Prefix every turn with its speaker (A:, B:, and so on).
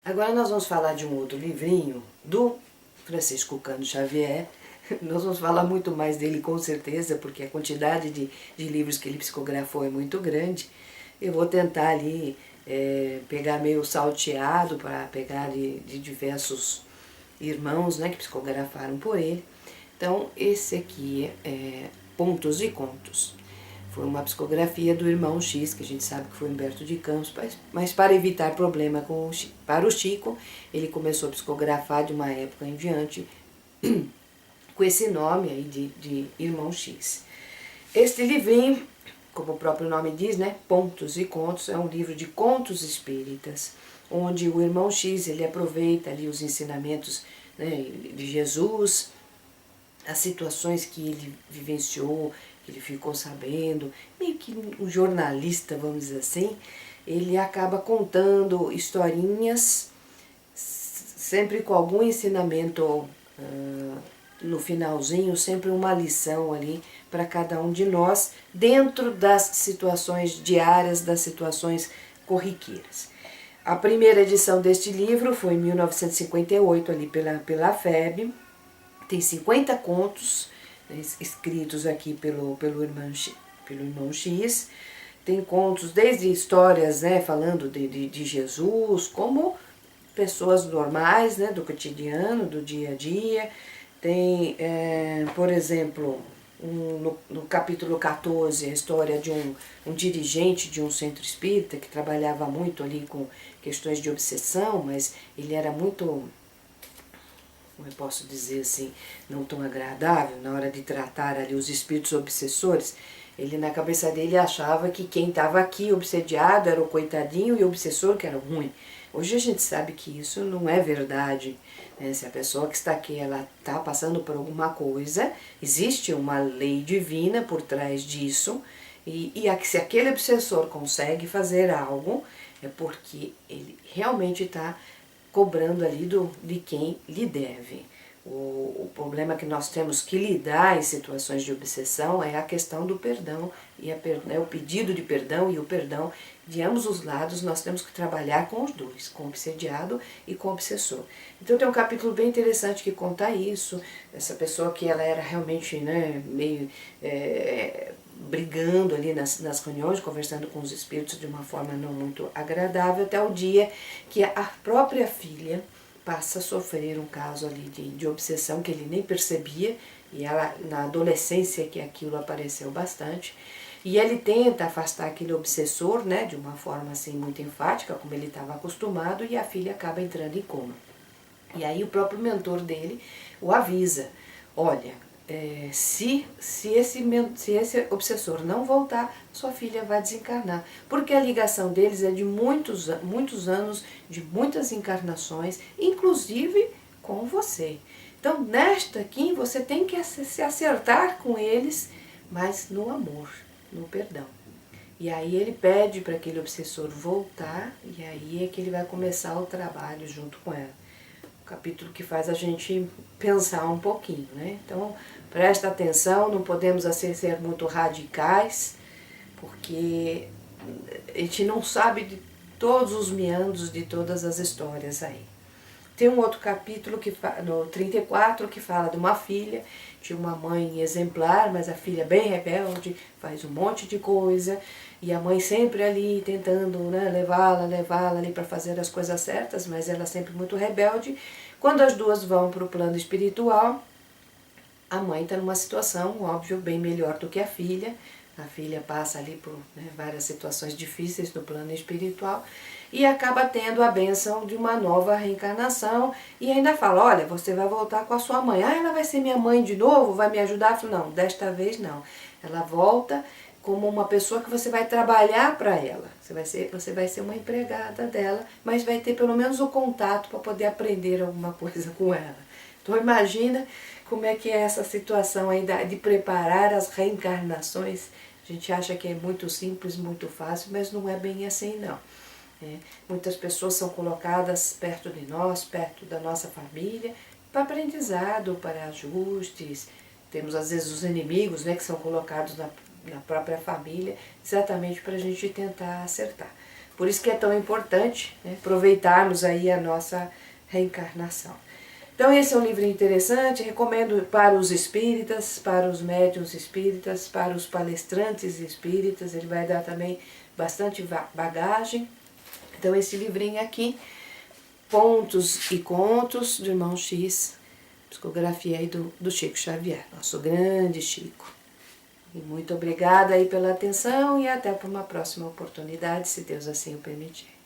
A: Agora nós vamos falar de um outro livrinho do Francisco Cândido Xavier. Nós vamos falar muito mais dele com certeza, porque a quantidade de livros que ele psicografou é muito grande. Eu vou tentar ali pegar meio salteado para pegar de diversos irmãos, né, que psicografaram por ele. Então esse aqui é Pontos e Contos. Foi uma psicografia do irmão X, que a gente sabe que foi Humberto de Campos, mas para evitar problema para o Chico, ele começou a psicografar de uma época em diante com esse nome aí de Irmão X. Este livrinho, como o próprio nome diz, né, Pontos e Contos, é um livro de contos espíritas, onde o Irmão X ele aproveita ali os ensinamentos, né, de Jesus, as situações que ele vivenciou, que ele ficou sabendo, meio que um jornalista, vamos dizer assim, ele acaba contando historinhas, sempre com algum ensinamento no finalzinho, sempre uma lição ali para cada um de nós, dentro das situações diárias, das situações corriqueiras. A primeira edição deste livro foi em 1958, ali pela FEB. Tem 50 contos, né, escritos aqui pelo irmão X. Tem contos desde histórias, né, falando de Jesus, como pessoas normais, né, do cotidiano, do dia a dia. Tem, por exemplo, no capítulo 14, a história de um dirigente de um centro espírita que trabalhava muito ali com questões de obsessão, mas ele era muito, como eu posso dizer assim, não tão agradável na hora de tratar ali os espíritos obsessores. Ele, na cabeça dele, achava que quem estava aqui obsediado era o coitadinho e o obsessor que era ruim. Hoje a gente sabe que isso não é verdade, né? Se a pessoa que está aqui ela está passando por alguma coisa, existe uma lei divina por trás disso, e se aquele obsessor consegue fazer algo, é porque ele realmente está cobrando ali de quem lhe deve. O problema que nós temos que lidar em situações de obsessão é a questão do perdão, e o pedido de perdão e o perdão de ambos os lados. Nós temos que trabalhar com os dois, com o obsediado e com o obsessor. Então tem um capítulo bem interessante que conta isso, essa pessoa que ela era realmente, né, meio brigando ali nas reuniões, conversando com os espíritos de uma forma não muito agradável, até o dia que a própria filha passa a sofrer um caso ali de obsessão que ele nem percebia, e ela, na adolescência que aquilo apareceu bastante, e ele tenta afastar aquele obsessor, né, de uma forma assim muito enfática, como ele estava acostumado, e a filha acaba entrando em coma. E aí o próprio mentor dele o avisa, olha, se esse obsessor não voltar, sua filha vai desencarnar. Porque a ligação deles é de muitos anos, de muitas encarnações, inclusive com você. Então, nesta aqui, você tem que se acertar com eles, mas no amor, no perdão. E aí ele pede para aquele obsessor voltar, e aí é que ele vai começar o trabalho junto com ela. Capítulo que faz a gente pensar um pouquinho, né? Então, presta atenção, não podemos assim ser muito radicais, porque a gente não sabe de todos os meandros de todas as histórias aí. Tem um outro capítulo, no 34, que fala de uma filha, de uma mãe exemplar, mas a filha bem rebelde, faz um monte de coisa, e a mãe sempre ali tentando, né, levá-la ali para fazer as coisas certas, mas ela sempre muito rebelde. Quando as duas vão para o plano espiritual, a mãe está numa situação, óbvio, bem melhor do que a filha. A filha passa ali por, né, várias situações difíceis do plano espiritual e acaba tendo a bênção de uma nova reencarnação, e ainda fala, olha, você vai voltar com a sua mãe. Ah, ela vai ser minha mãe de novo? Vai me ajudar? Eu falo, não, desta vez não. Ela volta como uma pessoa que você vai trabalhar para ela. Você vai ser uma empregada dela, mas vai ter pelo menos o contato para poder aprender alguma coisa com ela. Então imagina como é que é essa situação aí de preparar as reencarnações. A gente acha que é muito simples, muito fácil, mas não é bem assim não. Muitas pessoas são colocadas perto de nós, perto da nossa família, para aprendizado, para ajustes. Temos às vezes os inimigos, né, que são colocados na própria família, exatamente para a gente tentar acertar. Por isso que é tão importante, né, aproveitarmos aí a nossa reencarnação. Então esse é um livro interessante, recomendo para os espíritas, para os médiuns espíritas, para os palestrantes espíritas, ele vai dar também bastante bagagem. Então esse livrinho aqui, Pontos e Contos, do Irmão X, psicografia aí do Chico Xavier, nosso grande Chico. E muito obrigada aí pela atenção e até para uma próxima oportunidade, se Deus assim o permitir.